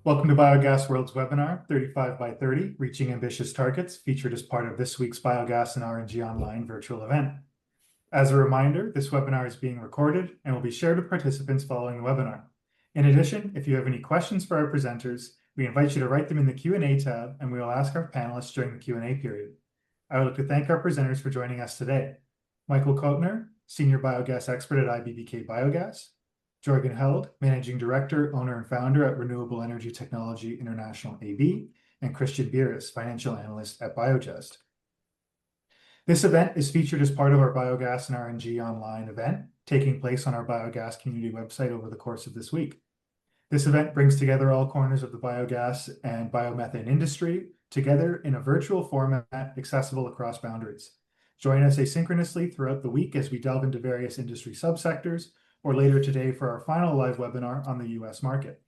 Welcome to BiogasWorld's webinar, 35 by 30, Reaching Ambitious Targets, featured as part of this week's Biogas and RNG Online virtual event. As a reminder, this webinar is being recorded and will be shared with participants following the webinar. In addition, if you have any questions for our presenters, we invite you to write them in the Q&A tab, and we will ask our panelists during the Q&A period. I would like to thank our presenters for joining us today. Michael Koettner, Senior Biogas Expert at IBBK Biogas, Jörgen Held, Managing Director, Owner, and Founder at Renewable Energy Technology International AB, and Cristian Biris, Financial Analyst at Biogest. This event is featured as part of our Biogas and RNG Online event, taking place on our Biogas Community website over the course of this week. This event brings together all corners of the biogas and biomethane industry together in a virtual format accessible across boundaries. Join us asynchronously throughout the week as we delve into various industry subsectors, or later today for our final live webinar on the US market.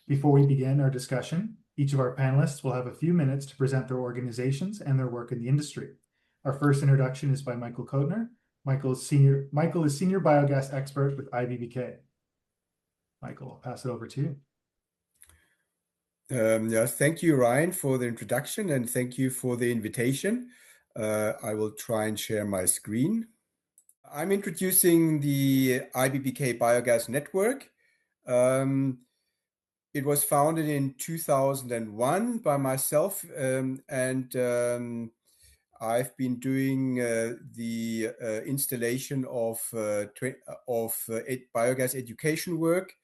Before we begin our discussion, each of our panelists will have a few minutes to present their organizations and their work in the industry. Our first introduction is by Michael Koettner. Michael is Senior Biogas Expert with IBBK. Michael, I'll pass it over to you. Yes, thank you, Ryan, for the introduction, and thank you for the invitation. I will try and share my screen. I'm introducing the IBBK Biogas Network. It was founded in 2001 by myself, and I've been doing the installation of biogas education work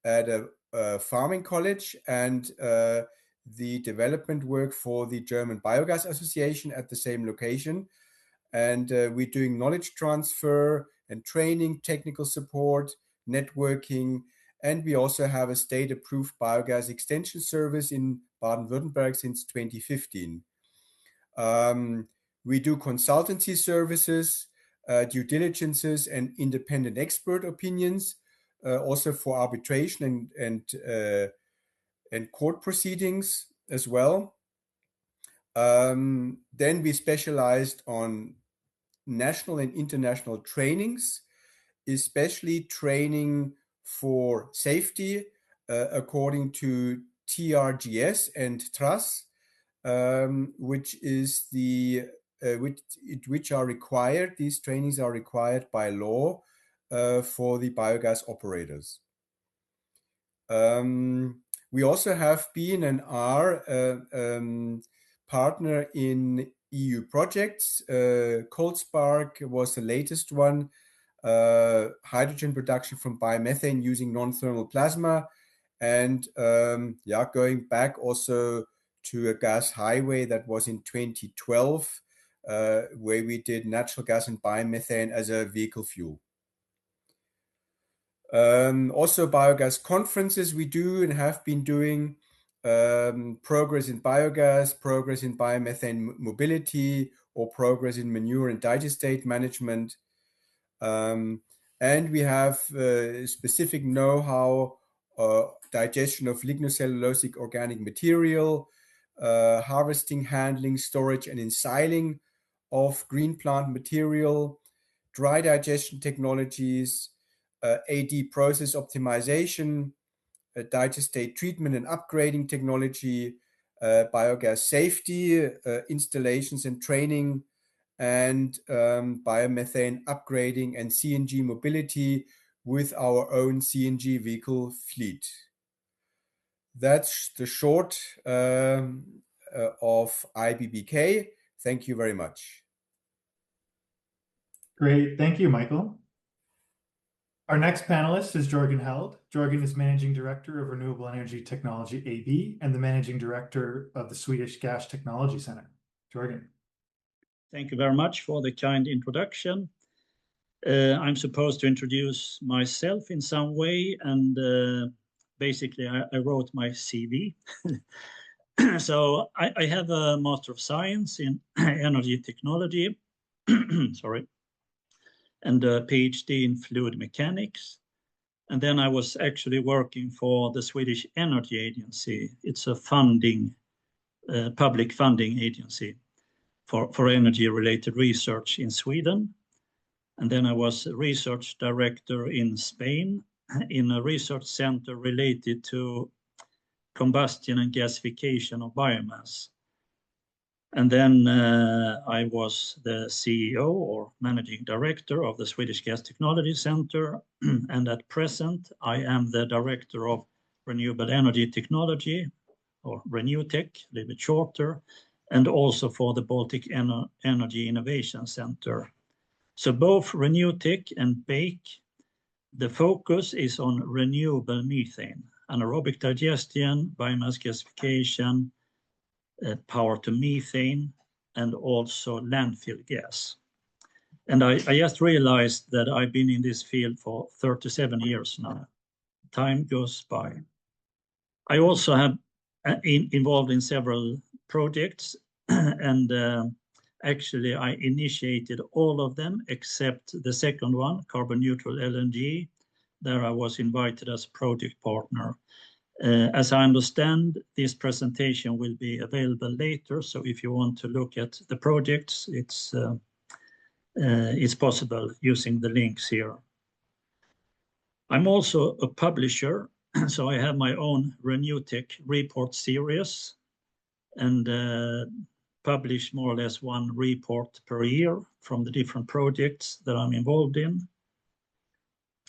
at a farming college and the development work for the German Biogas Association at the same location. And we're doing knowledge transfer and training, technical support, networking, and we also have a state-approved biogas extension service in Baden-Württemberg since 2015. We do consultancy services, due diligences, and independent expert opinions, also for arbitration and court proceedings as well. Then we specialized on national and international trainings, especially training for safety according to TRGS and TRAS, which are required. These trainings are required by law for the biogas operators. We also have been and are partner in EU projects. Cold Spark was the latest one, hydrogen production from biomethane using non-thermal plasma, and going back also to a gas highway that was in 2012, where we did natural gas and biomethane as a vehicle fuel. Also biogas conferences we do and have been doing, progress in biogas, progress in biomethane mobility, or progress in manure and digestate management. And we have specific know-how, digestion of lignocellulosic organic material, harvesting, handling, storage, and ensiling of green plant material, dry digestion technologies, AD process optimization, digestate treatment and upgrading technology, biogas safety, installations and training, and biomethane upgrading and CNG mobility with our own CNG vehicle fleet. That's the short of IBBK. Thank you very much. Great, thank you, Michael. Our next panelist is Jörgen Held. Jörgen is Managing Director of Renewable Energy Technology AB and the Managing Director of the Swedish Gas Technology Center. Jörgen. Thank you very much for the kind introduction. I'm supposed to introduce myself in some way, and basically I wrote my CV. So I have a Master of Science in Energy Technology, sorry, and a PhD in Fluid Mechanics. And then I was actually working for the Swedish Energy Agency. It's a public funding agency for energy-related research in Sweden. And then I was a research director in Spain in a research center related to combustion and gasification of biomass. And then I was the CEO or managing director of the Swedish Gas Technology Center. And at present, I am the director of Renewable Energy Technology, or RenewTech, a little bit shorter, and also for the Baltic Energy Innovation Center. So both RenewTech and BAKE, the focus is on renewable methane, anaerobic digestion, biomass gasification, power to methane, and also landfill gas. And I just realized that I've been in this field for 37 years now. Time goes by. I also have involved in several projects, and actually I initiated all of them except the second one, carbon neutral LNG. There I was invited as project partner. As I understand, this presentation will be available later. So if you want to look at the projects, it's possible using the links here. I'm also a publisher, so I have my own RenewTech report series and publish more or less one report per year from the different projects that I'm involved in.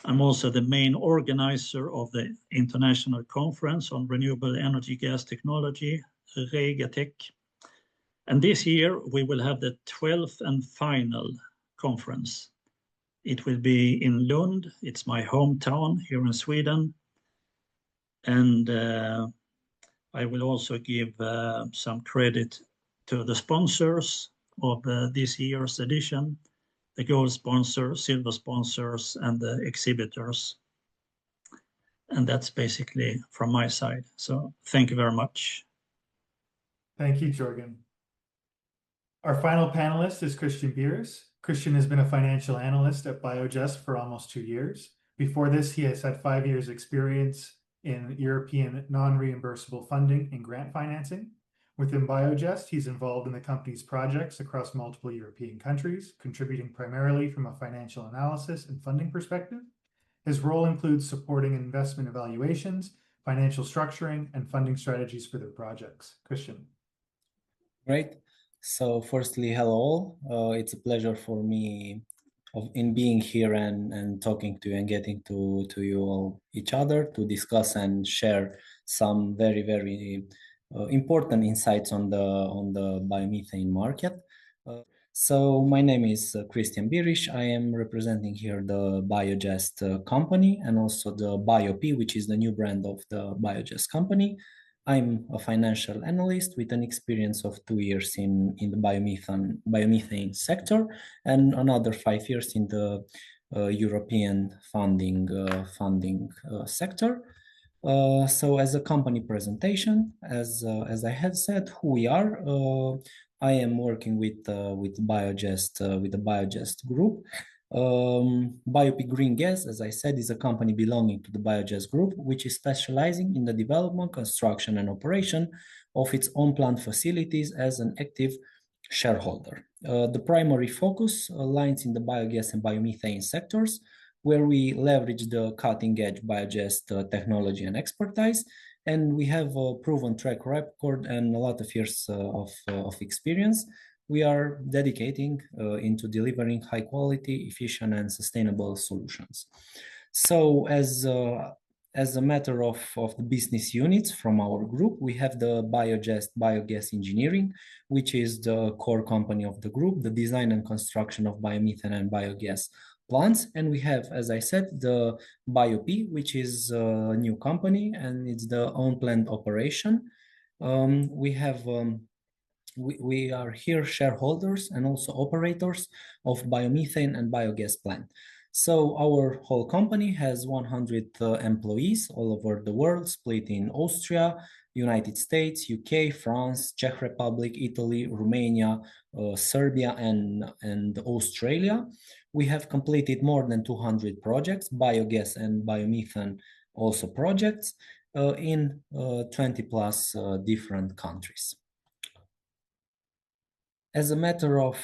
I'm also the main organizer of the International Conference on Renewable Energy Gas Technology, REGATEC. And this year we will have the 12th and final conference. It will be in Lund. It's my hometown here in Sweden. And I will also give some credit to the sponsors of this year's edition, the gold sponsors, silver sponsors, and the exhibitors. And that's basically from my side. So thank you very much. Thank you, Jörgen. Our final panelist is Cristian Biris. Cristian has been a financial analyst at Biogest for almost 2 years. Before this, he has had 5 years experience in European non-reimbursable funding and grant financing. Within Biogest, he's involved in the company's projects across multiple European countries, contributing primarily from a financial analysis and funding perspective. His role includes supporting investment evaluations, financial structuring, and funding strategies for their projects. Cristian. Great. So firstly, hello. It's a pleasure for me in being here and talking to you and getting to you all each other to discuss and share some very, very important insights on the biomethane market. So my name is Cristian Biris. I am representing here the Biogest company and also the BioP, which is the new brand of the Biogest company. I'm a financial analyst with an experience of 2 years in the biomethane sector and another 5 years in the European funding sector. So as a company presentation, as I had said, who we are, I am working with Biogest, with the Biogest group. BioP Green Gas, as I said, is a company belonging to the Biogest group, which is specializing in the development, construction, and operation of its own plant facilities as an active shareholder. The primary focus lies in the biogas and biomethane sectors, where we leverage the cutting-edge Biogest technology and expertise, and we have a proven track record and a lot of years of experience. We are dedicating into delivering high quality, efficient, and sustainable solutions. So as a matter of the business units from our group, we have the Biogest Biogas Engineering, which is the core company of the group, the design and construction of biomethane and biogas plants. And we have, as I said, the BioP, which is a new company and it's the own plant operation. We are here shareholders and also operators of biomethane and biogas plant. So our whole company has 100 employees all over the world, split in Austria, United States, UK, France, Czech Republic, Italy, Romania, Serbia, and Australia. We have completed more than 200 projects, biogas and biomethane also projects in 20 plus different countries. As a matter of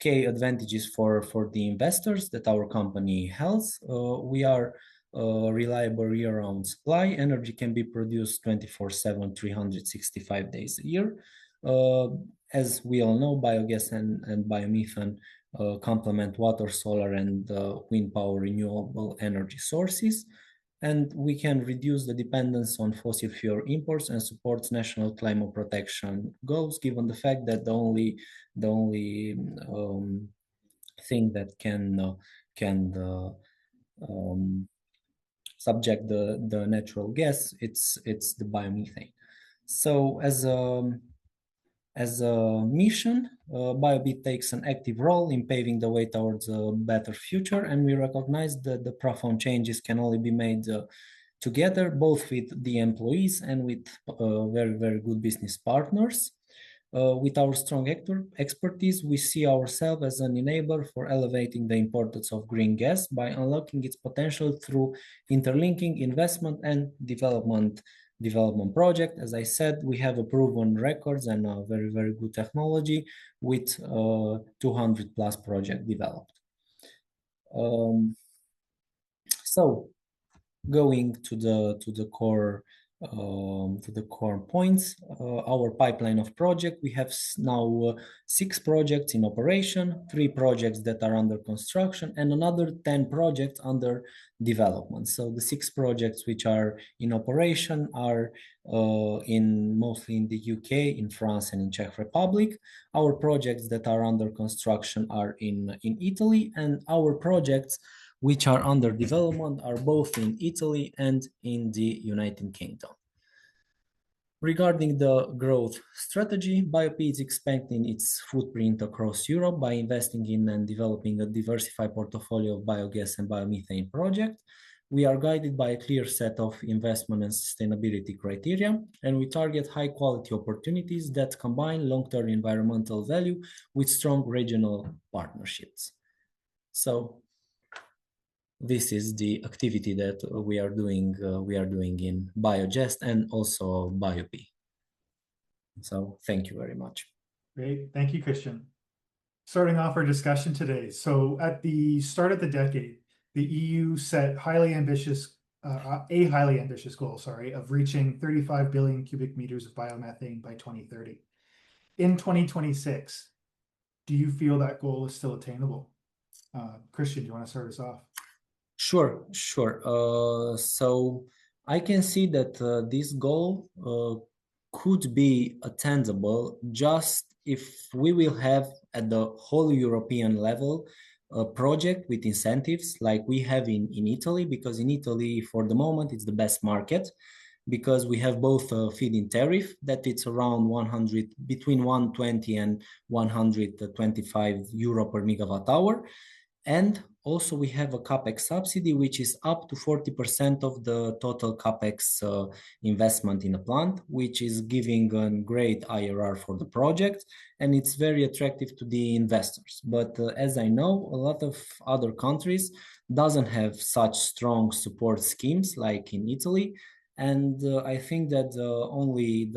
key advantages for the investors that our company has, we are reliable year-round supply. Energy can be produced 24/7, 365 days a year. As we all know, biogas and biomethane complement water, solar, and wind power renewable energy sources. And we can reduce the dependence on fossil fuel imports and supports national climate protection goals, given the fact that the only thing that can subject the natural gas, it's the biomethane. So as a mission, BioBit takes an active role in paving the way towards a better future, and we recognize that the profound changes can only be made together, both with the employees and with very, very good business partners. With our strong expertise, we see ourselves as an enabler for elevating the importance of green gas by unlocking its potential through interlinking investment and development project. As I said, we have a proven records and a very, very good technology with 200 plus projects developed. So going to the core points, our pipeline of project, we have now 6 projects in operation, 3 projects that are under construction, and another 10 projects under development. So the 6 projects which are in operation are mostly in the UK, in France, and in Czech Republic. Our projects that are under construction are in Italy, and our projects which are under development are both in Italy and in the United Kingdom. Regarding the growth strategy, BioP is expanding its footprint across Europe by investing in and developing a diversified portfolio of biogas and biomethane projects. We are guided by a clear set of investment and sustainability criteria, and we target high quality opportunities that combine long-term environmental value with strong regional partnerships. So this is the activity that we are doing in Biogest and also BioP. So thank you very much. Great, thank you, Cristian. Starting off our discussion today. So at the start of the decade, the EU set a highly ambitious goal, of reaching 35 billion cubic meters of biomethane by 2030. In 2026, do you feel that goal is still attainable? Cristian, do you want to start us off? Sure. So I can see that this goal could be attainable just if we will have at the whole European level a project with incentives like we have in Italy, because in Italy for the moment it's the best market, because we have both a feed-in tariff that it's around between 120 and 125 euro per megawatt hour. And also we have a CapEx subsidy, which is up to 40% of the total CapEx investment in a plant, which is giving a great IRR for the project, and it's very attractive to the investors. But as I know, a lot of other countries doesn't have such strong support schemes like in Italy. And I think that the only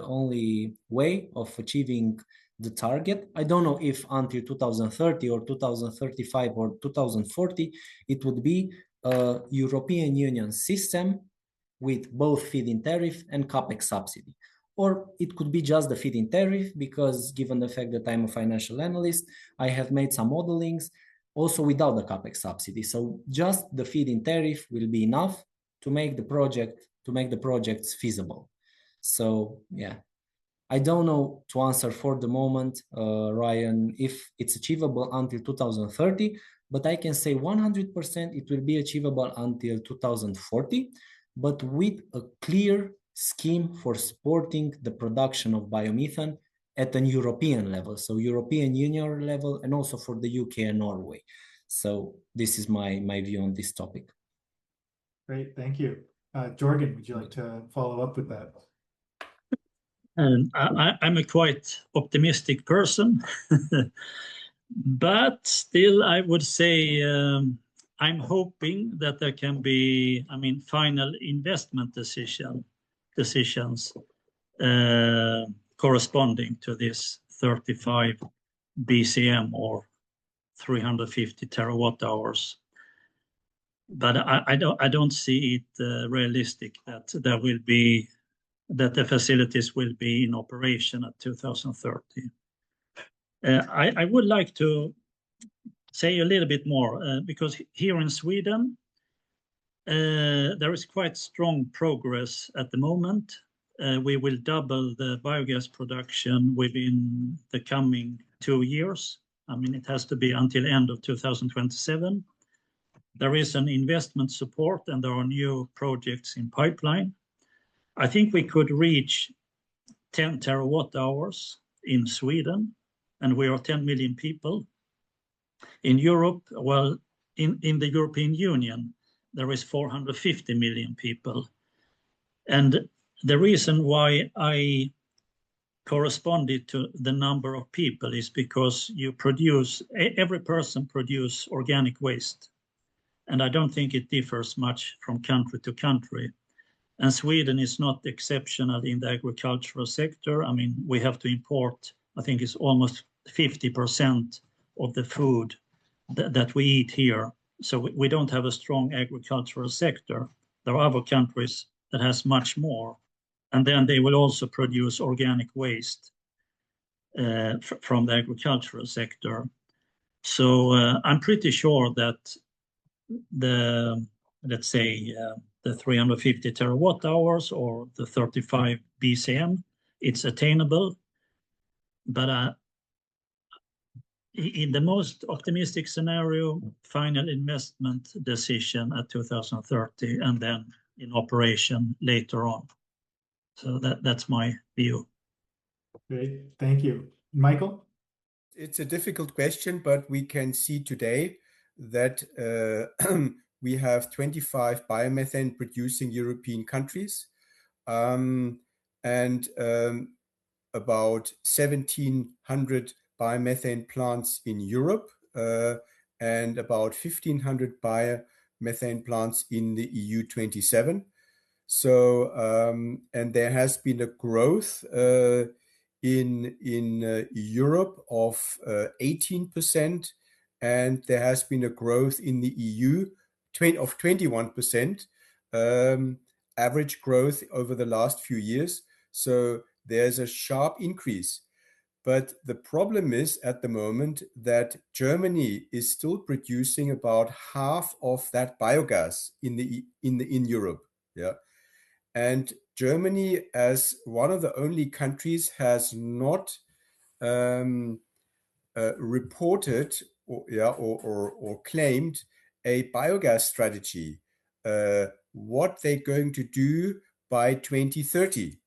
way of achieving the target, I don't know if until 2030 or 2035 or 2040, it would be a European Union system with both feed-in tariff and CapEx subsidy. Or it could be just the feed-in tariff, because given the fact that I'm a financial analyst, I have made some modelings also without the CapEx subsidy. So just the feed-in tariff will be enough to make the projects feasible. So yeah. I don't know to answer for the moment, Ryan, if it's achievable until 2030, but I can say 100% it will be achievable until 2040, but with a clear scheme for supporting the production of biomethane at an European level, so European Union level, and also for the UK and Norway. So this is my view on this topic. Great, thank you. Jörgen, would you like to follow up with that? And I'm a quite optimistic person, but still I would say I'm hoping that there can be, final investment decisions corresponding to this 35 BCM or 350 terawatt hours. but I don't see it realistic that the facilities will be in operation at 2030. I would like to say a little bit more because here in Sweden there is quite strong progress at the moment. We will double the biogas production within the coming 2 years. I mean, it has to be until end of 2027. There is an investment support and there are new projects in pipeline. I think we could reach 10 terawatt hours in Sweden, and we are 10 million people. In Europe, well, in the European Union, there is 450 million people. And the reason why I corresponded to the number of people is because every person produces organic waste. And I don't think it differs much from country to country. And Sweden is not exceptional in the agricultural sector. I mean, we have to import, I think it's almost 50% of the food that we eat here. So we don't have a strong agricultural sector. There are other countries that has much more. And then they will also produce organic waste from the agricultural sector. So I'm pretty sure that let's say the 350 terawatt hours or the 35 BCM, it's attainable. But in the most optimistic scenario, final investment decision at 2030 and then in operation later on. So that's my view. Great, thank you. Michael? It's a difficult question, but we can see today that we have 25 biomethane producing European countries and about 1,700 biomethane plants in Europe and about 1,500 biomethane plants in the EU 27. So, and there has been a growth in Europe of 18%, and there has been a growth in the EU of 21%, average growth over the last few years. So there's a sharp increase. But the problem is at the moment that Germany is still producing about half of that biogas in Europe. Yeah. And Germany, as one of the only countries, has not reported or claimed a biogas strategy. What they're going to do by 2030,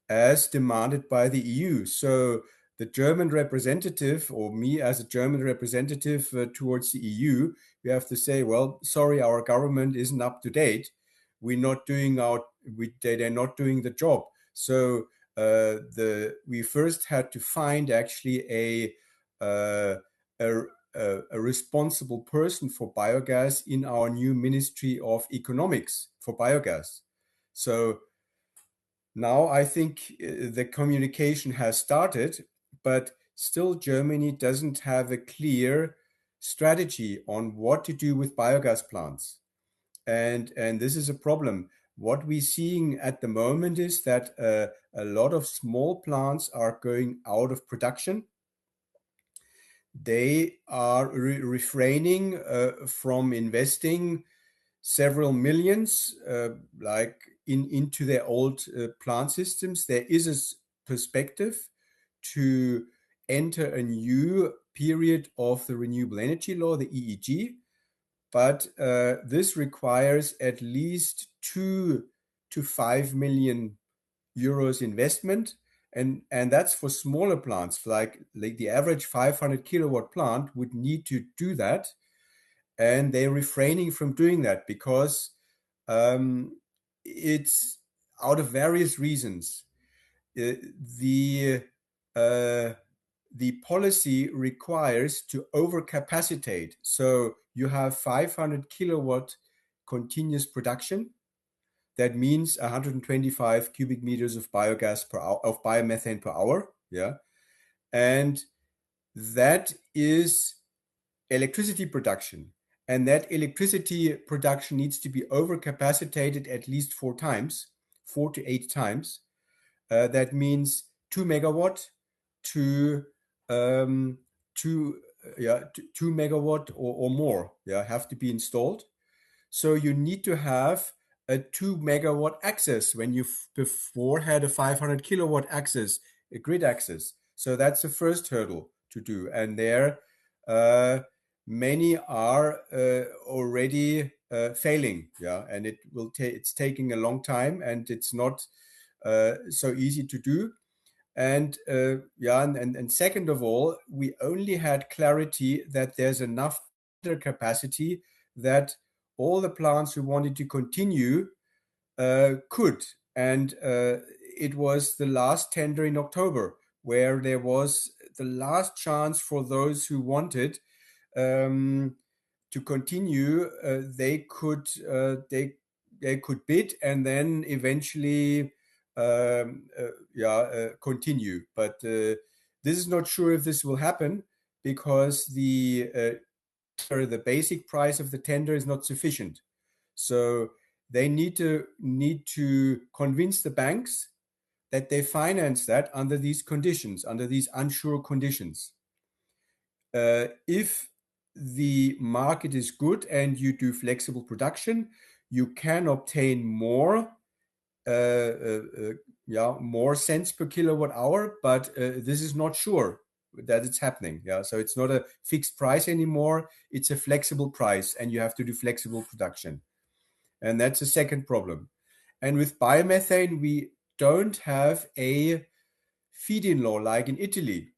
as demanded by the EU. So the German representative, or me as a German representative towards the EU, we have to say, well, sorry, our government isn't up to date. We're not doing they're not doing the job. So we first had to find actually a responsible person for biogas in our new Ministry of Economics for biogas. So now I think the communication has started, but still Germany doesn't have a clear strategy on what to do with biogas plants. And this is a problem. What we're seeing at the moment is that a lot of small plants are going out of production. They are refraining from investing several millions like into their old plant systems. There is a perspective to enter a new period of the renewable energy law, the EEG, but this requires at least 2 to 5 million euros investment, and that's for smaller plants. Like the average 500 kilowatt plant would need to do that, and they're refraining from doing that because it's out of various reasons. The policy requires to overcapacitate. So you have 500 kilowatt continuous production. That means 125 cubic meters of biogas per hour, of biomethane per hour. Yeah. And that is electricity production. and that electricity production needs to be overcapacitated at least 4 to 8 times. That means 2 megawatt to 2 megawatt or more, have to be installed. So you need to have a 2 megawatt access when you before had a 500 kilowatt access, a grid access. So that's the first hurdle to do. And there, many are already failing, and it's taking a long time, and it's not so easy to do. And and second of all, we only had clarity that there's enough capacity that all the plants who wanted to continue could. And it was the last tender in October where there was the last chance for those who wanted to continue. They could bid and then eventually continue. But this is not sure if this will happen because the basic price of the tender is not sufficient. So they need to convince the banks that they finance that under these conditions, under these unsure conditions. If the market is good and you do flexible production, you can obtain more cents per kilowatt hour, but this is not sure that it's happening. So it's not a fixed price anymore. It's a flexible price, and you have to do flexible production. And that's the second problem. And with biomethane, we don't have a feed-in law like in Italy.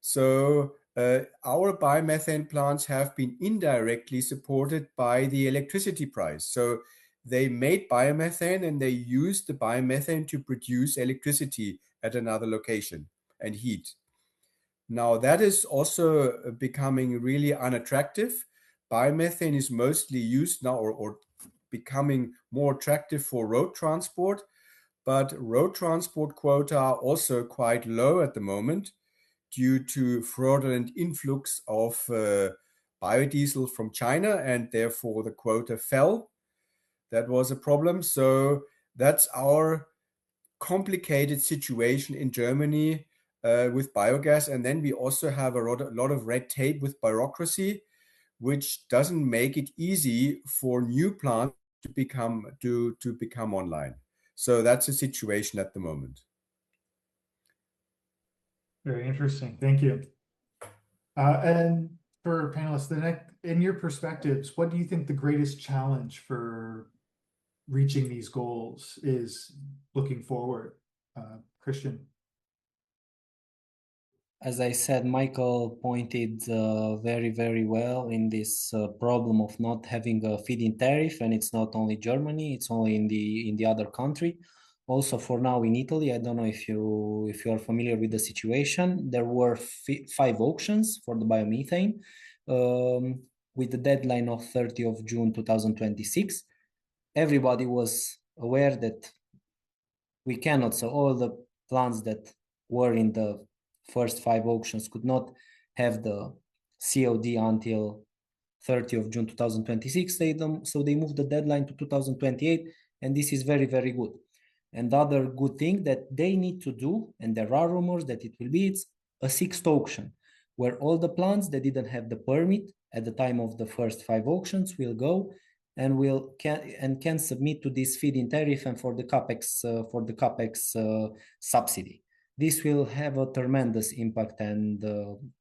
So our biomethane plants have been indirectly supported by the electricity price. So they made biomethane and they used the biomethane to produce electricity at another location and heat. Now that is also becoming really unattractive. Biomethane is mostly used now or becoming more attractive for road transport, but road transport quota are also quite low at the moment due to fraudulent influx of biodiesel from China, and therefore the quota fell. That was a problem. So that's our complicated situation in Germany with biogas. And then we also have a lot of red tape with bureaucracy, which doesn't make it easy for new plants to become online. So that's the situation at the moment. Very interesting. Thank you. And for panelists, in your perspectives, what do you think the greatest challenge for reaching these goals is looking forward? Cristian? As I said, Michael pointed very, very well in this problem of not having a feed-in tariff, and it's not only Germany; it's only in the other country. Also, for now in Italy, I don't know if you are familiar with the situation. There were 5 auctions for the biomethane with the deadline of 30 of June 2026. Everybody was aware that we cannot, so all the plants that were in the first 5 auctions could not have the COD until 30 of June 2026. So they moved the deadline to 2028, and this is very, very good. And the other good thing that they need to do, and there are rumors that it will be, it's a 6th auction, where all the plants that didn't have the permit at the time of the first 5 auctions will go and can submit to this feed-in tariff and for the capex subsidy. This will have a tremendous impact and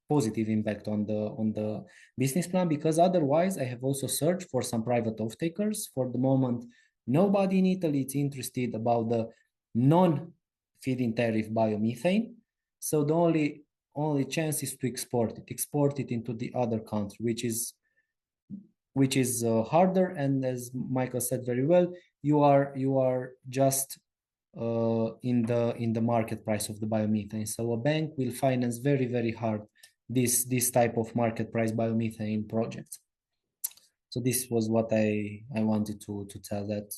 positive impact on the business plan, because otherwise I have also searched for some private off-takers. For the moment, nobody in Italy is interested about the non-feed-in tariff biomethane. So the only chance is to export it into the other country, which is harder. And as Michael said very well, you are just in the market price of the biomethane. So a bank will finance very, very hard this type of market price biomethane projects. So this was what I wanted to tell, that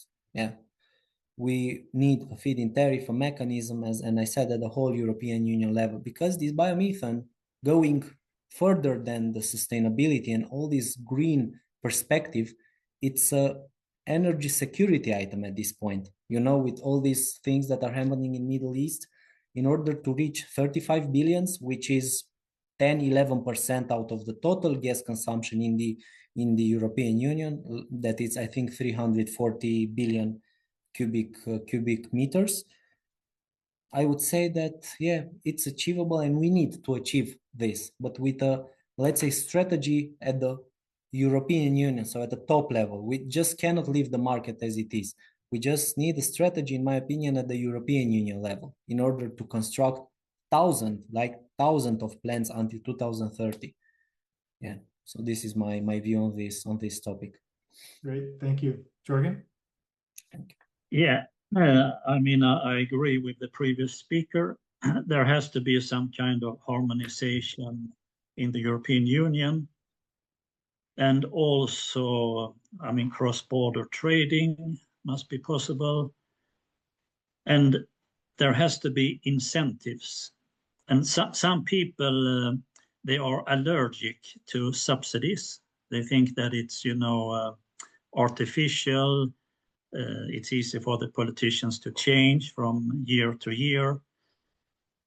we need a feed-in tariff, a mechanism, and I said at the whole European Union level, because this biomethane going further than the sustainability and all these green perspective, it's a energy security item at this point. You know, with all these things that are happening in Middle East, in order to reach 35 billions, which is 10-11% out of the total gas consumption in the European Union, that is, I think, 340 billion cubic meters. I would say that, yeah, it's achievable and we need to achieve this, but with a, let's say, strategy at the European Union, so at the top level. We just cannot leave the market as it is. We just need a strategy, in my opinion, at the European Union level in order to construct thousands of plants until 2030. Yeah, so this is my view on this topic. Great, thank you. Jörgen? Yeah, I mean, I agree with the previous speaker. There has to be some kind of harmonization in the European Union. And also, I mean, cross-border trading must be possible. And there has to be incentives. And some people, they are allergic to subsidies. They think that it's, you know, artificial. It's easy for the politicians to change from year to year.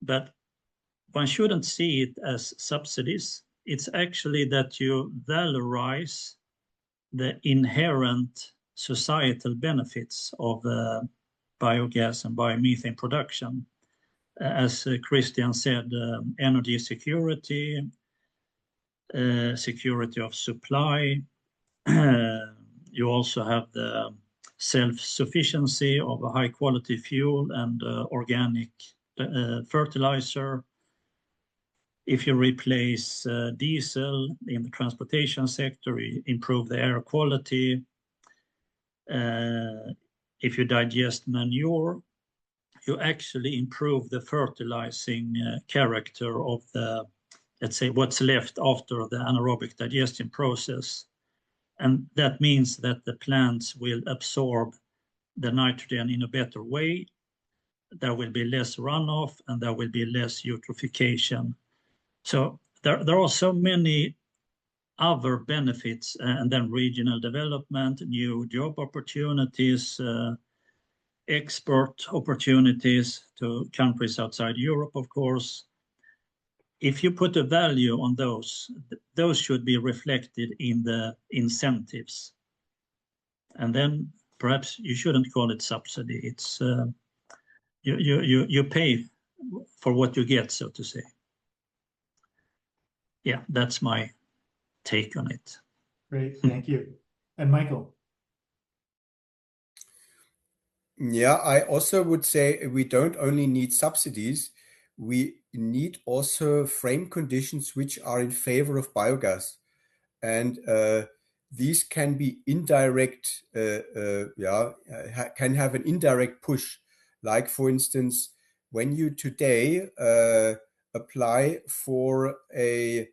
But one shouldn't see it as subsidies. It's actually that you valorize the inherent societal benefits of biogas and biomethane production. As Cristian said, energy security, security of supply. You also have the self-sufficiency of a high-quality fuel and organic fertilizer. If you replace diesel in the transportation sector, you improve the air quality. If you digest manure, you actually improve the fertilizing character of the, let's say, what's left after the anaerobic digestion process. And that means that the plants will absorb the nitrogen in a better way. There will be less runoff and there will be less eutrophication. So there are so many other benefits, and then regional development, new job opportunities, export opportunities to countries outside Europe, of course. If you put a value on those should be reflected in the incentives. And then perhaps you shouldn't call it subsidy. It's you pay for what you get, so to say. Yeah, that's my take on it. Great, thank you. And Michael? Yeah, I also would say we don't only need subsidies, we need also frame conditions which are in favor of biogas. And these can be indirect, can have an indirect push. Like, for instance, when you today apply for a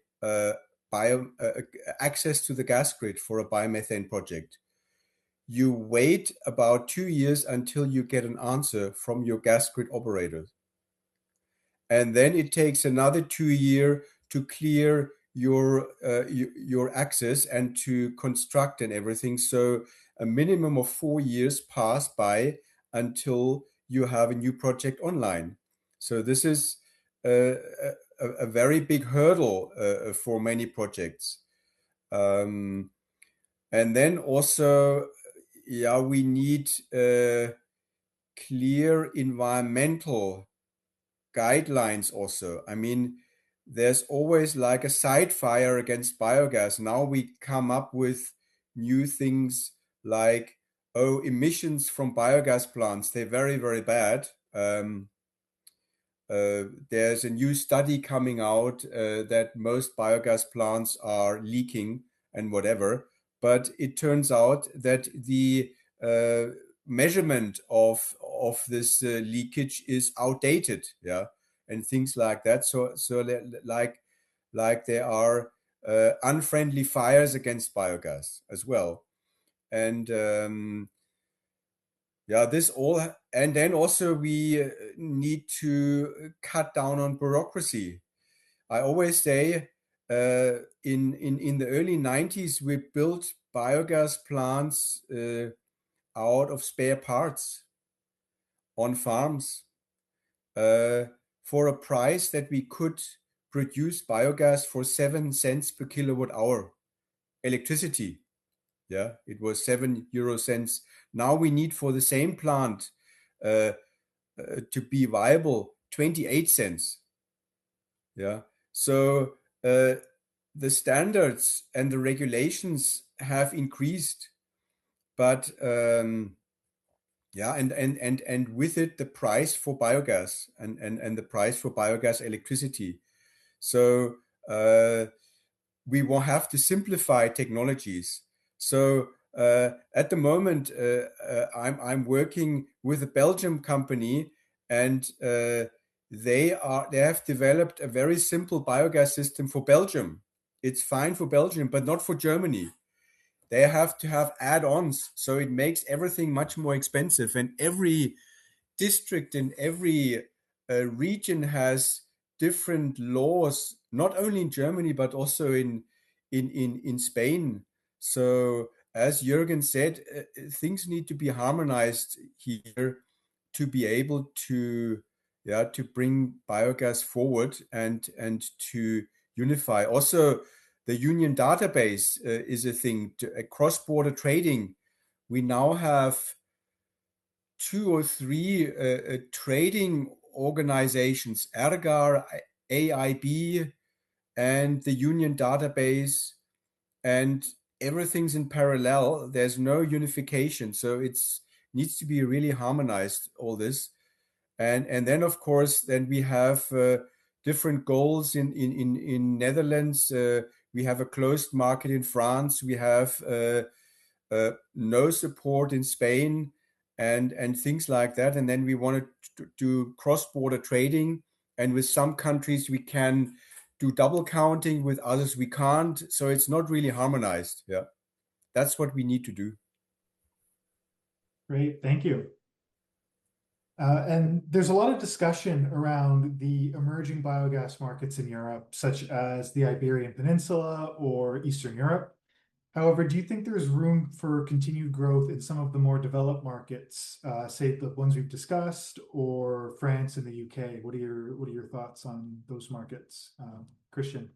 access to the gas grid for a biomethane project, you wait about 2 years until you get an answer from your gas grid operator. And then it takes another 2 years to clear your access and to construct and everything. So a minimum of 4 years pass by until you have a new project online. So this is a very big hurdle for many projects. And then also, yeah, we need clear environmental guidelines also. I mean, there's always like a side fire against biogas. Now we come up with new things like, oh, emissions from biogas plants, they're very, very bad. There's a new study coming out that most biogas plants are leaking and whatever, but it turns out that the measurement of this leakage is outdated, yeah, and things like that. So like there are unfriendly fires against biogas as well, and yeah, this all, and then also we need to cut down on bureaucracy. I always say in the early 90s we built biogas plants out of spare parts on farms for a price that we could produce biogas for 7 cents per kilowatt hour electricity. Yeah, it was 7 euro cents. Now we need for the same plant to be viable 28 cents. Yeah, so the standards and the regulations have increased, but yeah, and with it the price for biogas and the price for biogas electricity. So we will have to simplify technologies. So at the moment, I'm working with a Belgian company, and they have developed a very simple biogas system for Belgium. It's fine for Belgium, but not for Germany. They have to have add-ons, so it makes everything much more expensive. And every district in every region has different laws, not only in Germany but also in Spain. So as Jörgen said, things need to be harmonized here to be able to bring biogas forward and to unify. Also, the union database is a thing. Cross-border trading, we now have 2 or 3 trading organizations, ERGAR, AIB, and the union database, and everything's in parallel. There's no unification, so it's needs to be really harmonized, all this. And then of course then we have different goals in Netherlands. We have a closed market in France. We have no support in Spain, and things like that. And then we wanted to do cross-border trading, and with some countries we can do double counting, with others we can't. So it's not really harmonized. Yeah, that's what we need to do. Great, thank you. And there's a lot of discussion around the emerging biogas markets in Europe, such as the Iberian Peninsula or Eastern Europe. However, do you think there's room for continued growth in some of the more developed markets, say the ones we've discussed, or France and the UK? What are your thoughts on those markets, Cristian?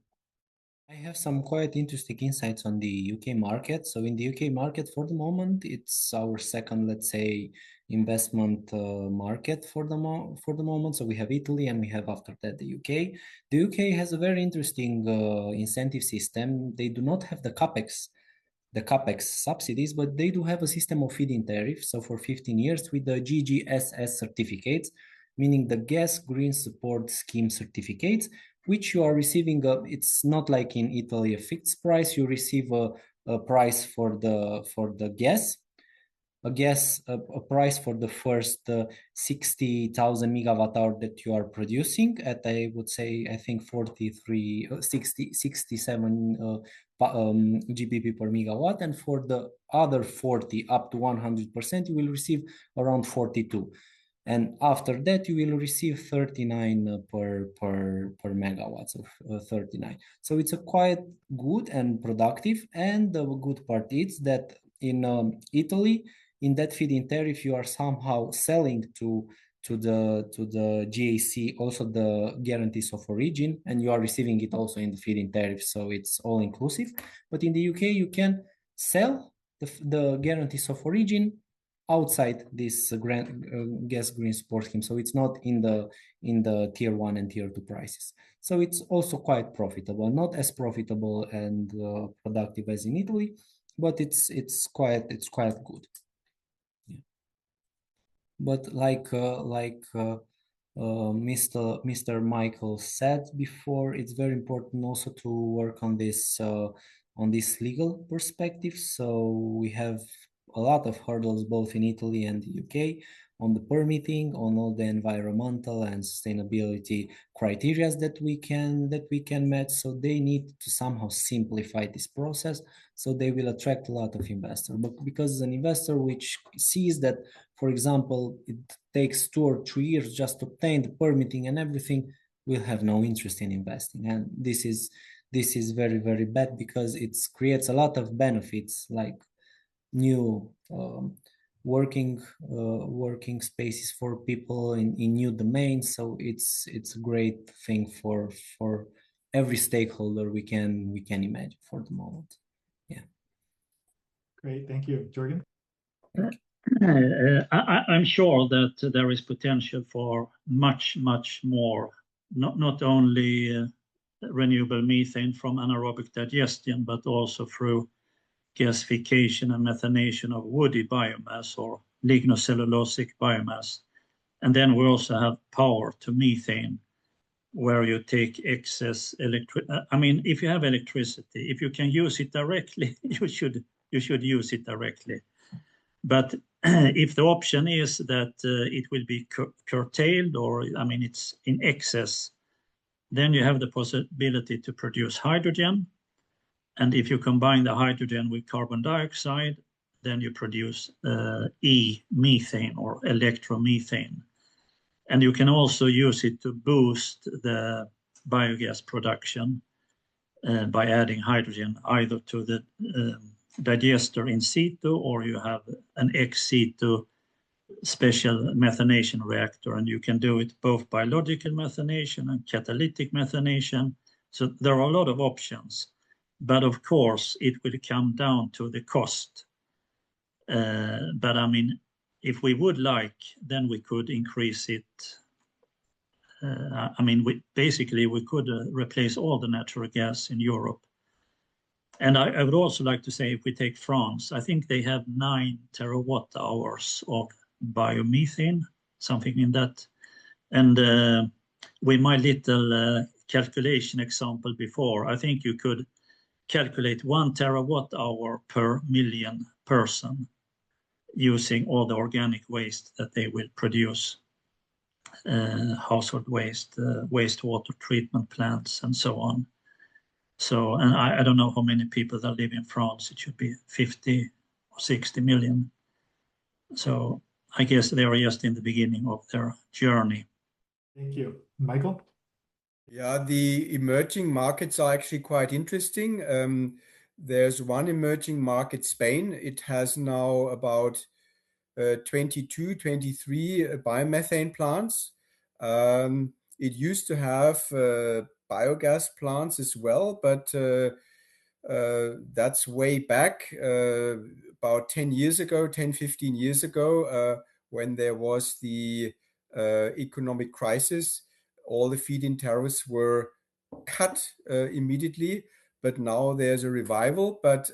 I have some quite interesting insights on the UK market. So in the UK market for the moment, it's our second, let's say, investment market for the moment. So we have Italy, and we have after that the UK. The UK has a very interesting incentive system. They do not have the capex subsidies, but they do have a system of feed-in tariff. So for 15 years with the GGSS certificates, meaning the Gas Green Support Scheme certificates, which you are receiving. It's not like in Italy a fixed price. You receive a price for the gas, a price for the first 60,000 megawatt hour that you are producing at, I would say, I think 67 GBP per megawatt, and for the other 40 up to 100%, you will receive around 42. And after that, you will receive 39 per megawatts of 39. So it's a quite good and productive. And the good part is that in Italy, in that feed-in tariff, you are somehow selling to the GAC also the guarantees of origin, and you are receiving it also in the feed-in tariff. So it's all inclusive. But in the UK, you can sell the guarantees of origin outside this gas green support scheme. So it's not in the tier 1 and tier 2 prices. So it's also quite profitable, not as profitable and productive as in Italy, but it's quite good. Yeah. But like Mr. Michael said before, it's very important also to work on this legal perspective. So we have a lot of hurdles both in Italy and the UK on the permitting, on all the environmental and sustainability criteria that we can match. So they need to somehow simplify this process, so they will attract a lot of investors. But because an investor which sees that, for example, it takes 2 or 3 years just to obtain the permitting and everything, will have no interest in investing. And this is this is very, very bad because it creates a lot of benefits, like new working spaces for people in new domains. So it's a great thing for every stakeholder we can imagine for the moment. Yeah. Great, thank you. Jörgen? I'm sure that there is potential for much more, not only renewable methane from anaerobic digestion, but also through gasification and methanation of woody biomass or lignocellulosic biomass. And then we also have power to methane, where you take excess if you have electricity, if you can use it directly, you should use it directly. But if the option is that it will be curtailed, or it's in excess, then you have the possibility to produce hydrogen. And if you combine the hydrogen with carbon dioxide, then you produce e-methane or electromethane. And you can also use it to boost the biogas production by adding hydrogen either to the digester in situ, or you have an ex situ special methanation reactor, and you can do it both biological methanation and catalytic methanation. So there are a lot of options, but of course it will come down to the cost. But if we would like, then we could increase it. We could replace all the natural gas in Europe. And I would also like to say, if we take France, I think they have 9 terawatt hours of biomethane, something in that. And with my little calculation example before, I think you could calculate 1 terawatt hour per million person using all the organic waste that they will produce, household waste, wastewater treatment plants, and so on. So, and I don't know how many people that live in France. It should be 50 or 60 million. So I guess they are just in the beginning of their journey. Thank you. Michael? Yeah, the emerging markets are actually quite interesting. There's one emerging market, Spain. It has now about 22, 23 biomethane plants. It used to have biogas plants as well, but that's way back, about 10 years ago, 10, 15 years ago, when there was the economic crisis. All the feed-in tariffs were cut immediately, but now there's a revival. But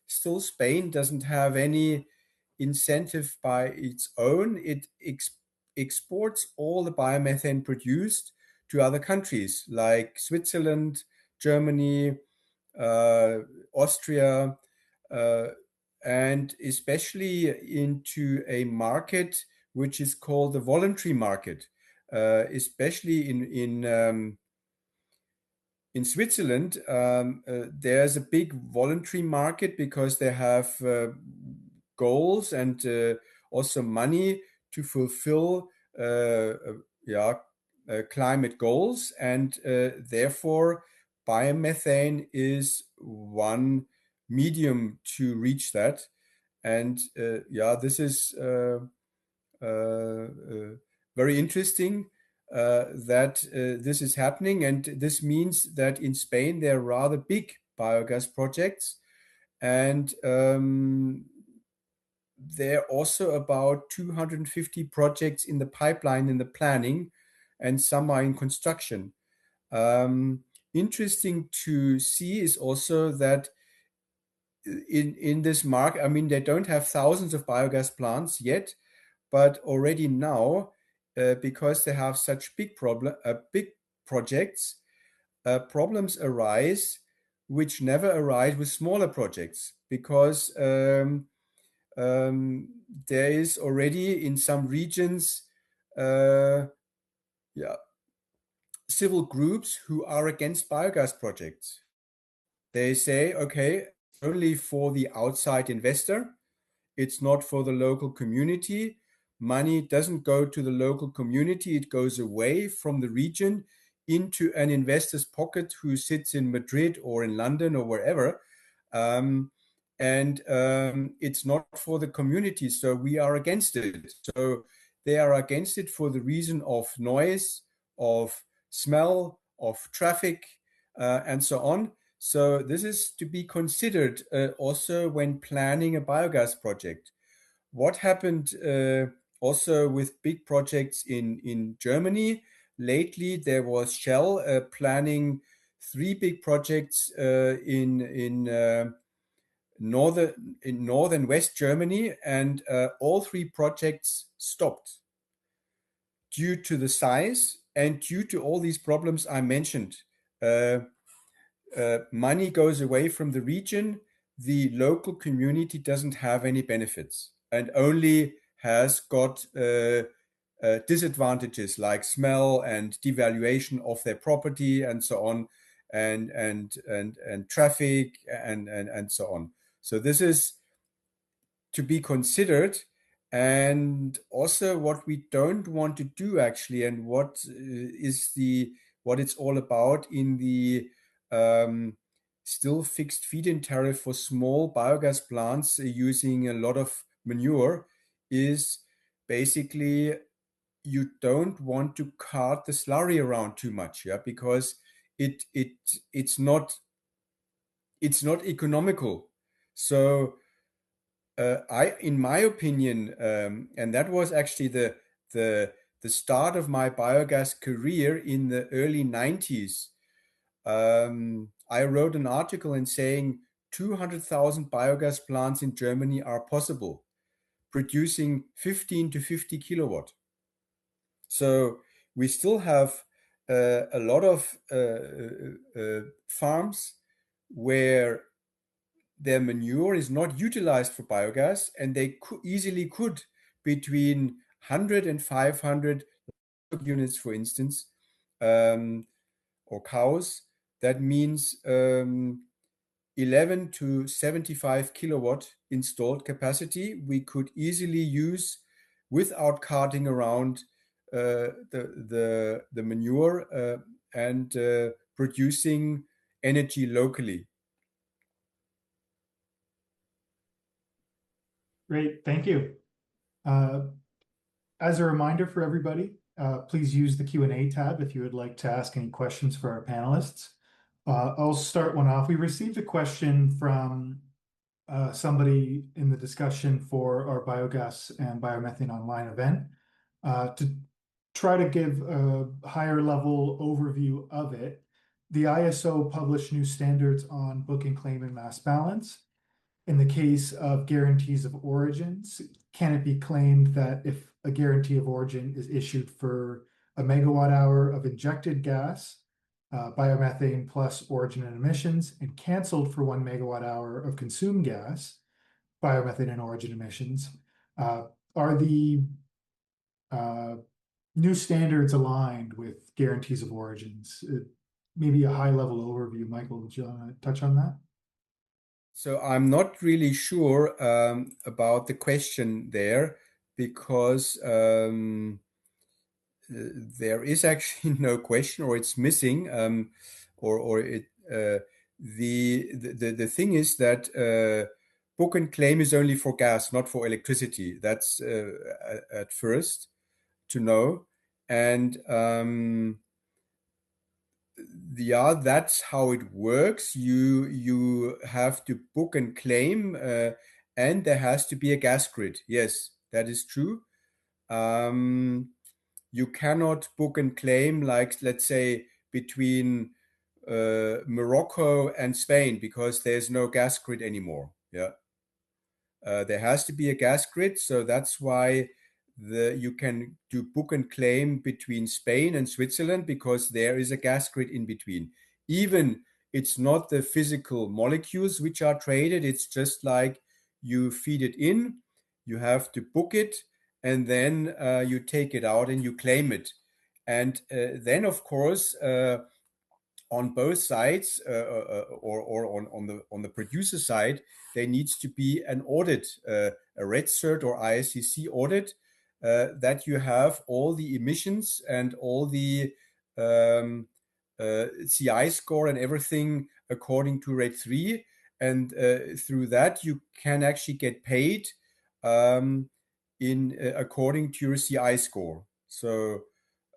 still, Spain doesn't have any incentive by its own. It exports all the biomethane produced to other countries like Switzerland, Germany, Austria, and especially into a market which is called the voluntary market, especially in Switzerland. There's a big voluntary market because they have goals and also money to fulfill climate goals, and therefore biomethane is one medium to reach that. And this is very interesting that this is happening, and this means that in Spain there are rather big biogas projects, and there are also about 250 projects in the pipeline, in the planning, and some are in construction. Interesting to see is also that in this market, they don't have thousands of biogas plants yet, but already now, because they have such big projects, problems arise which never arise with smaller projects, because there is already in some regions civil groups who are against biogas projects. They say, okay, only for the outside investor, it's not for the local community. Money doesn't go to the local community, it goes away from the region into an investor's pocket who sits in Madrid or in London or wherever. It's not for the community, so we are against it. So they are against it for the reason of noise, of smell, of traffic, and so on. So this is to be considered also when planning a biogas project. What happened also with big projects in Germany lately? There was Shell planning 3 big projects in North and West Germany, and all 3 projects stopped due to the size and due to all these problems I mentioned. Money goes away from the region, the local community doesn't have any benefits and only has got disadvantages like smell and devaluation of their property and so on, and traffic and so on. So this is to be considered. And also what we don't want to do actually, and what it's all about in the still fixed feed-in tariff for small biogas plants using a lot of manure, is basically you don't want to cart the slurry around too much, because it's not economical. So in my opinion, and that was actually the start of my biogas career in the early 90s. I wrote an article in saying 200,000 biogas plants in Germany are possible, producing 15 to 50 kilowatt. So we still have a lot of farms where their manure is not utilized for biogas, and they easily could between 100 and 500 units, for instance, or cows. That means 11 to 75 kilowatt installed capacity we could easily use without carting around the manure and producing energy locally. Great, thank you. As a reminder for everybody, please use the Q&A tab if you would like to ask any questions for our panelists. I'll start one off. We received a question from somebody in the discussion for our Biogas and Biomethane Online event to try to give a higher level overview of it. The ISO published new standards on book and claim and mass balance. In the case of guarantees of origins, can it be claimed that if a guarantee of origin is issued for a megawatt hour of injected gas, biomethane plus origin and emissions, and canceled for 1 megawatt hour of consumed gas, biomethane and origin emissions, are the new standards aligned with guarantees of origins? Maybe a high level overview. Michael, would you want to touch on that? So I'm not really sure about the question there, because there is actually no question, or it's missing, the thing is that book and claim is only for gas, not for electricity. That's at first to know, and that's how it works. You have to book and claim, and there has to be a gas grid. Yes, that is true. You cannot book and claim, like, let's say, between Morocco and Spain, because there's no gas grid anymore. There has to be a gas grid, so that's why you can do book and claim between Spain and Switzerland, because there is a gas grid in between. Even it's not the physical molecules which are traded, it's just like you feed it in, you have to book it, and then you take it out and you claim it. And then, of course, on both sides, or on the producer side, there needs to be an audit, a red cert or ISCC audit, that you have all the emissions and all the CI score and everything according to rate 3. And through that, you can actually get paid according to your CI score. So,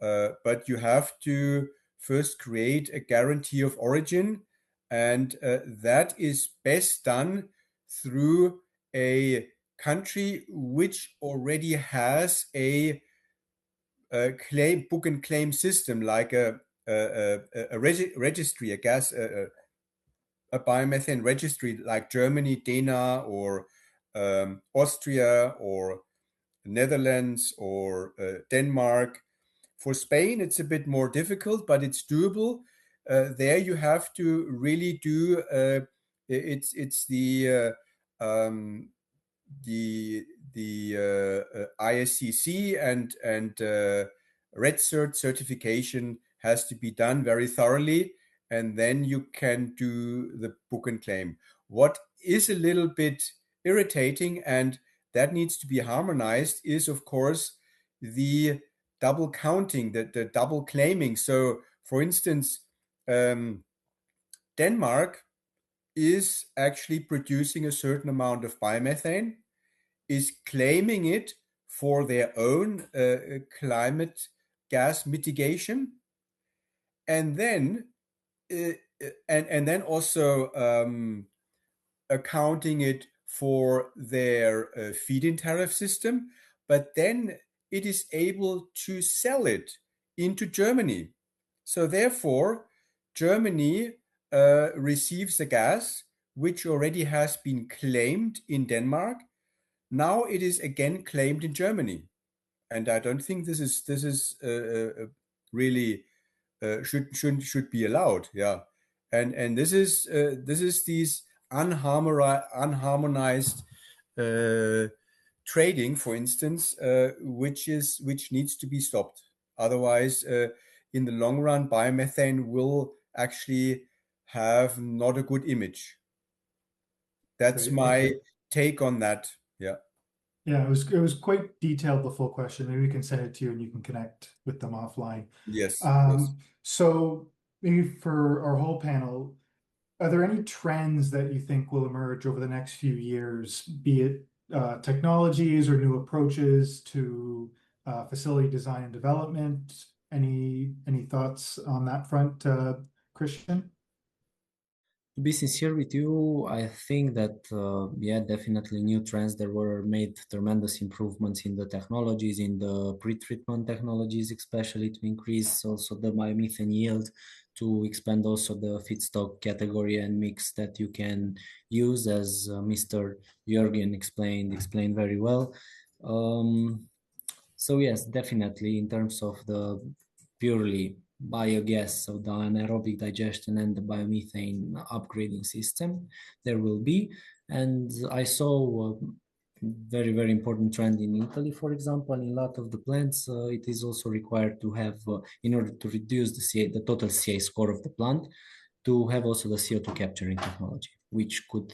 but you have to first create a guarantee of origin, and that is best done through a country which already has a claim book and claim system, like a registry, a biomethane registry, like Germany, DENA, or Austria, or Netherlands, or Denmark. For Spain, it's a bit more difficult, but it's doable. There you have to really do it's the ISCC and Red Cert certification has to be done very thoroughly, and then you can do the book and claim. What is a little bit irritating, and that needs to be harmonized, is of course the double counting, the double claiming. So for instance, Denmark is actually producing a certain amount of biomethane, is claiming it for their own climate gas mitigation, and then also accounting it for their feed-in tariff system, but then it is able to sell it into Germany. So therefore, Germany receives the gas which already has been claimed in Denmark. Now it is again claimed in Germany, and I don't think this is really should be allowed. Yeah, and this is these unharmonized trading, for instance, which needs to be stopped. Otherwise, in the long run, biomethane will actually have not a good image. That's my take on that. Yeah. Yeah, it was quite detailed, the full question. Maybe we can send it to you and you can connect with them offline. Yes. So maybe for our whole panel, are there any trends that you think will emerge over the next few years, be it technologies or new approaches to facility design and development? Any thoughts on that front, Cristian? To be sincere with you, I think that, yeah, definitely new trends. There were made tremendous improvements in the technologies, in the pre-treatment technologies, especially to increase also the biomethane yield, to expand also the feedstock category and mix that you can use, as Mr. Jörgen explained very well. So yes, definitely in terms of the purely biogas, so the anaerobic digestion and the biomethane upgrading system, there will be. And I saw a very, very important trend in Italy, for example. In a lot of the plants, it is also required to have, in order to reduce the total CA score of the plant, to have also the CO2 capturing technology, which could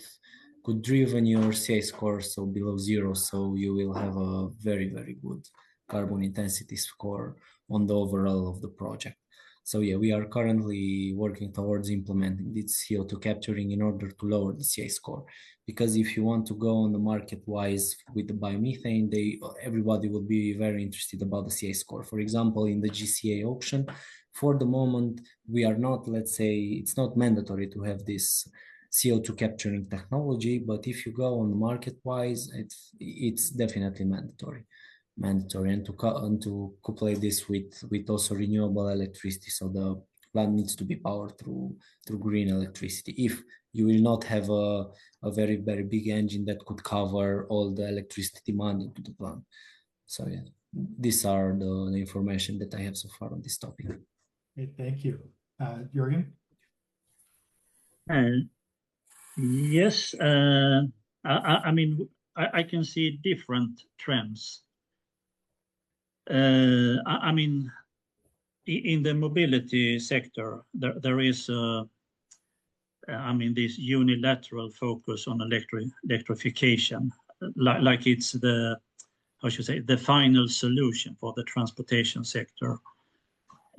driven your CA score so below 0, so you will have a very, very good carbon intensity score on the overall of the project. So yeah, we are currently working towards implementing this CO2 capturing in order to lower the CA score. Because if you want to go on the market wise with the biomethane, everybody will be very interested about the CA score. For example, in the GCA auction, for the moment, we are not, let's say, it's not mandatory to have this CO2 capturing technology, but if you go on the market wise, it's definitely mandatory, and to couple this with also renewable electricity. So the plant needs to be powered through green electricity. If you will not have a very, very big engine that could cover all the electricity demand into the plant. So yeah, these are the information that I have so far on this topic. Okay, thank you. Jörgen? Yes, I mean, I can see different trends. I mean, in the mobility sector, there is, I mean, this unilateral focus on electrification, like it's the, how should I say, the final solution for the transportation sector.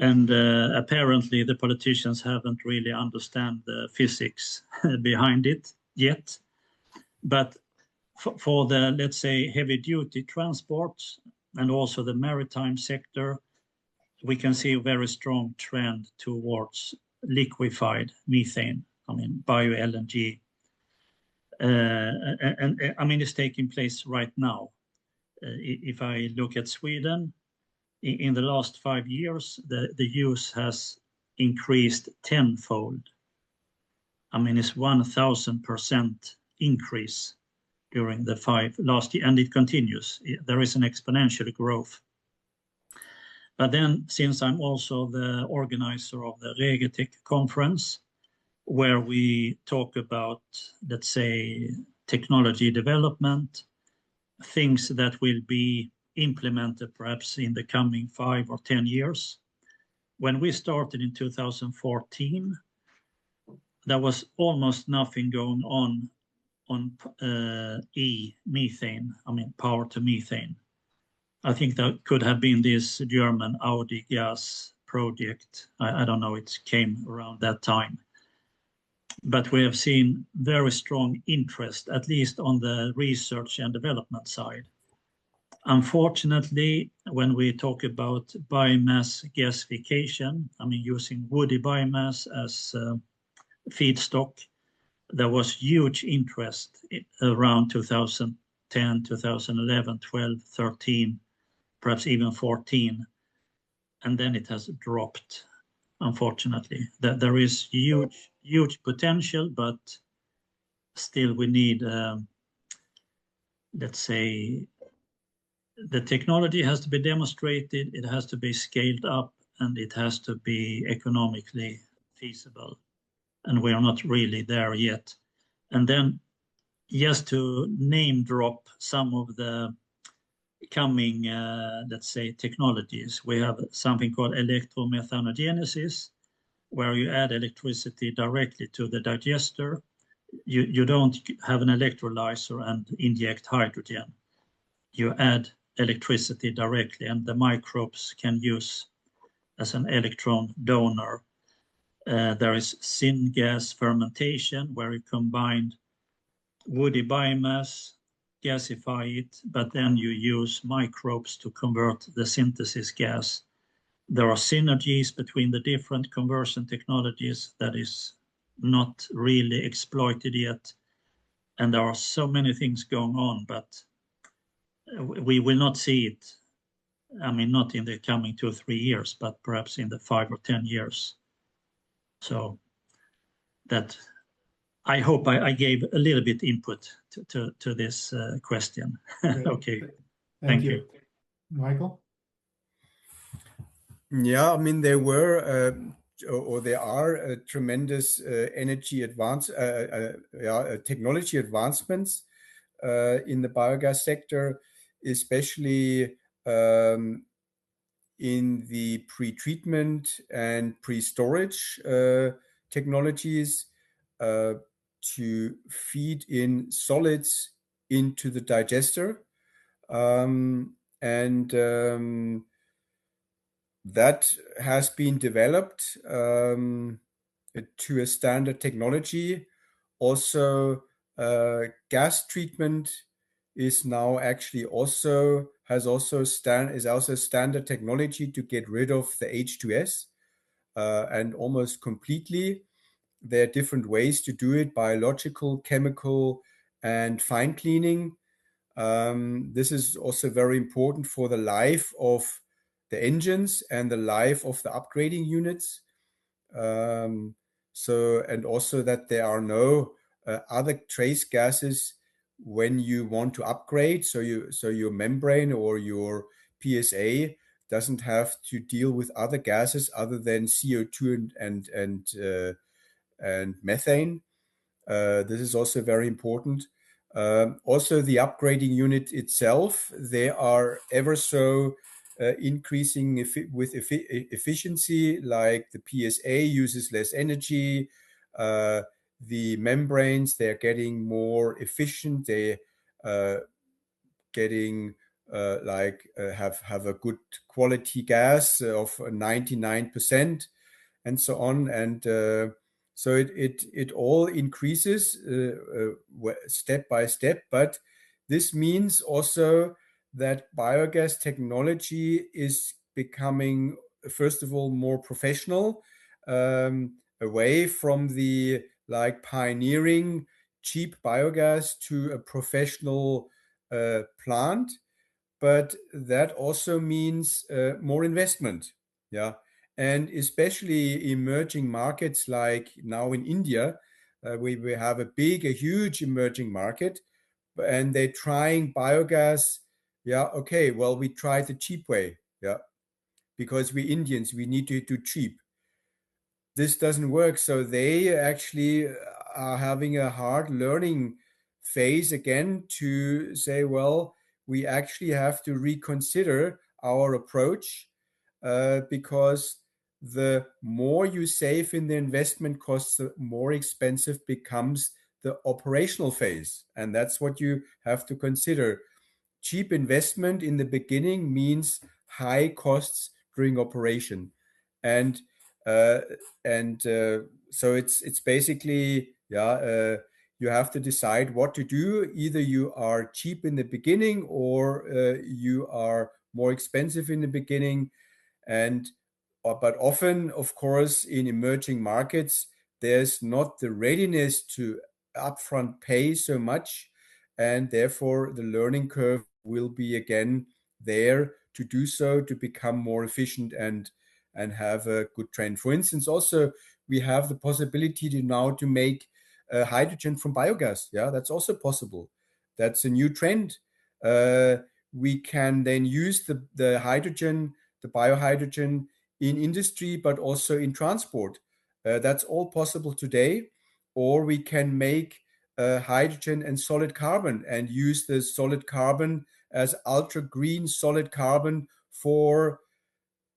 And apparently the politicians haven't really understand the physics behind it yet. But for the, let's say, heavy duty transport and also the maritime sector, we can see a very strong trend towards liquefied methane, I mean, bio-LNG. And I mean, it's taking place right now. If I look at Sweden, in the last 5 years, the use has increased tenfold. I mean, it's 1,000% increase during the last year, and it continues. There is an exponential growth. But then, since I'm also the organizer of the Regetech conference, where we talk about, let's say, technology development, things that will be implemented perhaps in the coming 5 or 10 years. When we started in 2014, there was almost nothing going on e-methane, I mean power to methane. I think that could have been this German Audi gas project. I don't know, it came around that time. But we have seen very strong interest, at least on the research and development side. Unfortunately, when we talk about biomass gasification, I mean using woody biomass as feedstock, there was huge interest around 2010, 2011, 12, 13, perhaps even 14, and then it has dropped, unfortunately. There is huge potential, but still we need, let's say, the technology has to be demonstrated, it has to be scaled up, and it has to be economically feasible. And we are not really there yet. And then just to name drop some of the coming, let's say, technologies, we have something called electromethanogenesis, where you add electricity directly to the digester. You don't have an electrolyzer and inject hydrogen. You add electricity directly, and the microbes can use as an electron donor. There is syngas fermentation, where you combine woody biomass, gasify it, but then you use microbes to convert the synthesis gas. There are synergies between the different conversion technologies that is not really exploited yet. And there are so many things going on, but we will not see it. I mean, not in the coming 2 or 3 years, but perhaps in the 5 or 10 years. So that I hope I gave a little bit input to this question. Okay, thank you. Michael? Yeah, I mean, there were or there are tremendous technology advancements in the biogas sector, especially in the pre-treatment and pre-storage technologies to feed in solids into the digester. That has been developed to a standard technology. Also, gas treatment is now actually also standard technology to get rid of the H2S and almost completely. There are different ways to do it: biological, chemical, and fine cleaning. This is also very important for the life of the engines and the life of the upgrading units. And also that there are no other trace gases when you want to upgrade. So your membrane or your PSA doesn't have to deal with other gases other than CO2 and methane. This is also very important. Also, the upgrading unit itself, they are ever so increasing with efficiency, like the PSA uses less energy. The membranes, they're getting more efficient. They're getting have a good quality gas of 99% and so on. And so it all increases step by step. But this means also that biogas technology is becoming, first of all, more professional, away from the pioneering cheap biogas to a professional plant. But that also means more investment, yeah. And especially emerging markets like now in India, we have a huge emerging market, and they're trying biogas. Yeah, okay, well, we try the cheap way, yeah, because we Indians, we need to do cheap. This doesn't work. So they actually are having a hard learning phase again to say, well, we actually have to reconsider our approach, because the more you save in the investment costs, the more expensive becomes the operational phase. And that's what you have to consider. Cheap investment in the beginning means high costs during operation. And so it's basically, yeah, you have to decide what to do. Either you are cheap in the beginning, or you are more expensive in the beginning. But often, of course, in emerging markets, there's not the readiness to upfront pay so much, and therefore the learning curve will be again there to do so, to become more efficient and have a good trend. For instance, also we have the possibility to make hydrogen from biogas. Yeah, that's also possible. That's a new trend. We can then use the hydrogen, the biohydrogen, in industry, but also in transport. That's all possible today. Or we can make hydrogen and solid carbon, and use the solid carbon as ultra green solid carbon for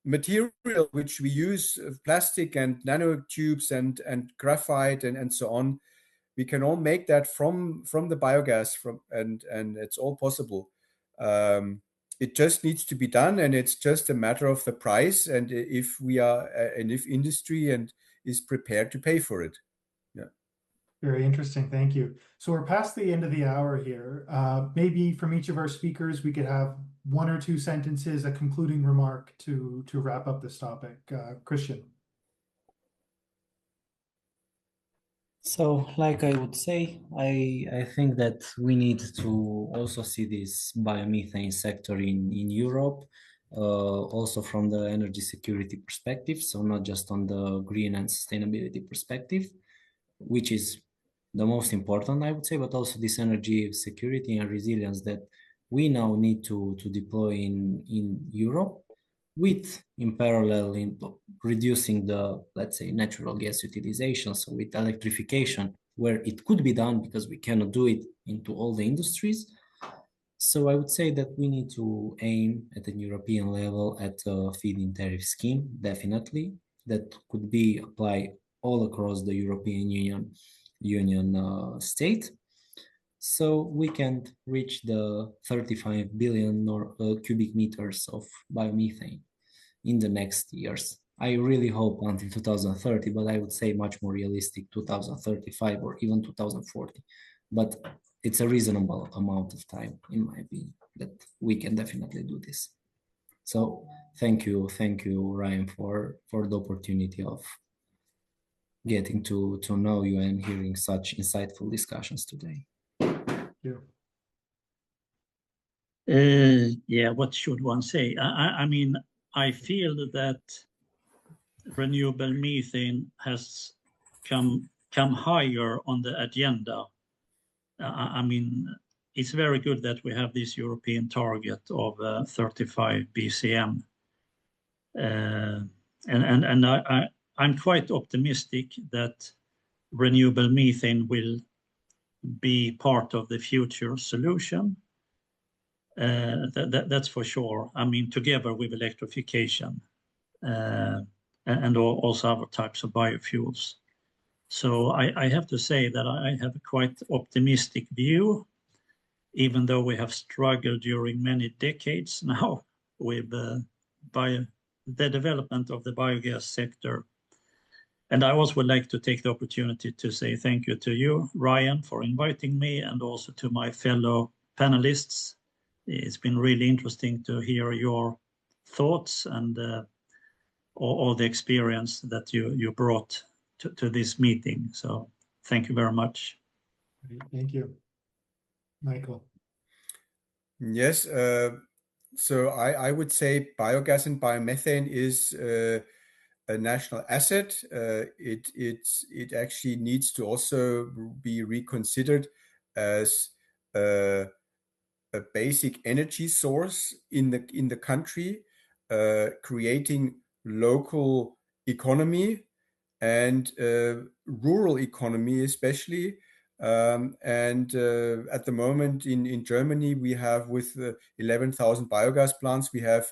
material which we use, plastic and nanotubes and graphite and so on. We can all make that from the biogas, and it's all possible. It just needs to be done, and it's just a matter of the price, and if industry is prepared to pay for it. Yeah. Very interesting. Thank you. So we're past the end of the hour here. Maybe from each of our speakers, we could have one or two sentences, a concluding remark to wrap up this topic. Cristian. So, like I would say, I think that we need to also see this biomethane sector in Europe, also from the energy security perspective. So not just on the green and sustainability perspective, which is the most important, I would say, but also this energy security and resilience that we now need to deploy in Europe, with in parallel in reducing the, let's say, natural gas utilization. So with electrification, where it could be done, because we cannot do it into all the industries. So I would say that we need to aim at an European level at a feed-in tariff scheme, definitely, that could be applied all across the European Union state. So we can reach the 35 billion cubic meters of biomethane in the next years. I really hope until 2030, but I would say much more realistic 2035 or even 2040. But it's a reasonable amount of time, in my opinion, that we can definitely do this. So thank you, Ryan, for the opportunity of getting to know you and hearing such insightful discussions today. Yeah, what should one say? I mean, I feel that renewable methane has come higher on the agenda. I mean, it's very good that we have this European target of 35 BCM. And I'm quite optimistic that renewable methane will be part of the future solution. That's for sure. I mean, together with electrification and also other types of biofuels. So I have to say that I have a quite optimistic view. even though we have struggled during many decades now with the development of the biogas sector. And I also would like to take the opportunity to say thank you to you, Ryan, for inviting me, and also to my fellow panelists. It's been really interesting to hear your thoughts and all the experience that you brought to this meeting. So thank you very much. Thank you. Michael. Yes, so I would say biogas and biomethane is a national asset. It actually needs to also be reconsidered as a basic energy source in the country, creating local economy and rural economy especially. And at the moment in Germany, we have with 11,000 biogas plants, we have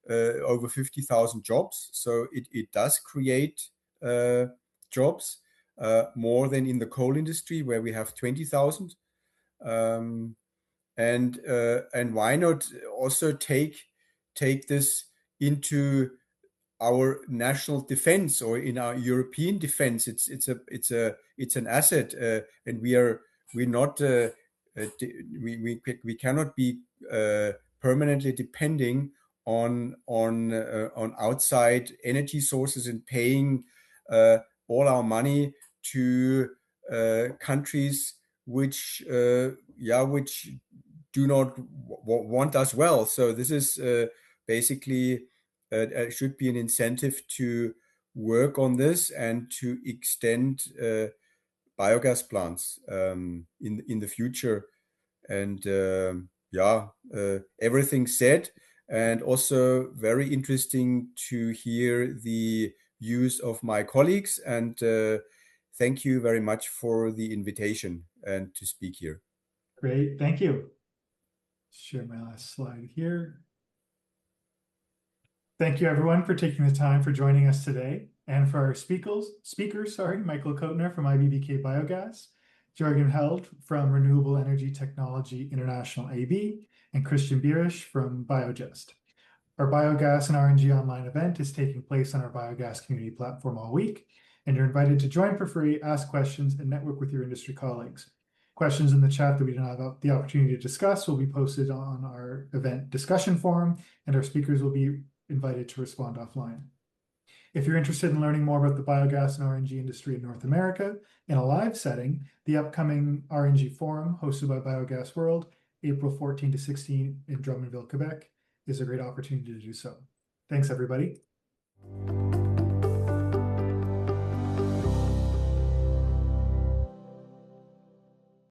over 50,000 jobs. So it does create jobs, more than in the coal industry where we have 20,000. And why not also take this into our national defense or in our European defense? It's an asset, and we're not we cannot be permanently depending on outside energy sources and paying all our money to countries which do not want us well. So this is basically should be an incentive to work on this and to extend biogas plants in the future. And everything said, and also very interesting to hear the views of my colleagues. And thank you very much for the invitation and to speak here. Great, thank you. Share my last slide here. Thank you everyone for taking the time for joining us today. And for our speakers, Michael Koettner from IBBK Biogas, Jörgen Held from Renewable Energy Technology International AB, and Cristian Biris from Biogest. Our Biogas and RNG Online event is taking place on our Biogas Community platform all week, and you're invited to join for free, ask questions, and network with your industry colleagues. Questions in the chat that we don't have the opportunity to discuss will be posted on our event discussion forum, and our speakers will be invited to respond offline. If you're interested in learning more about the biogas and RNG industry in North America in a live setting, the upcoming RNG Forum hosted by BiogasWorld, April 14 to 16 in Drummondville, Quebec, is a great opportunity to do so. Thanks, everybody.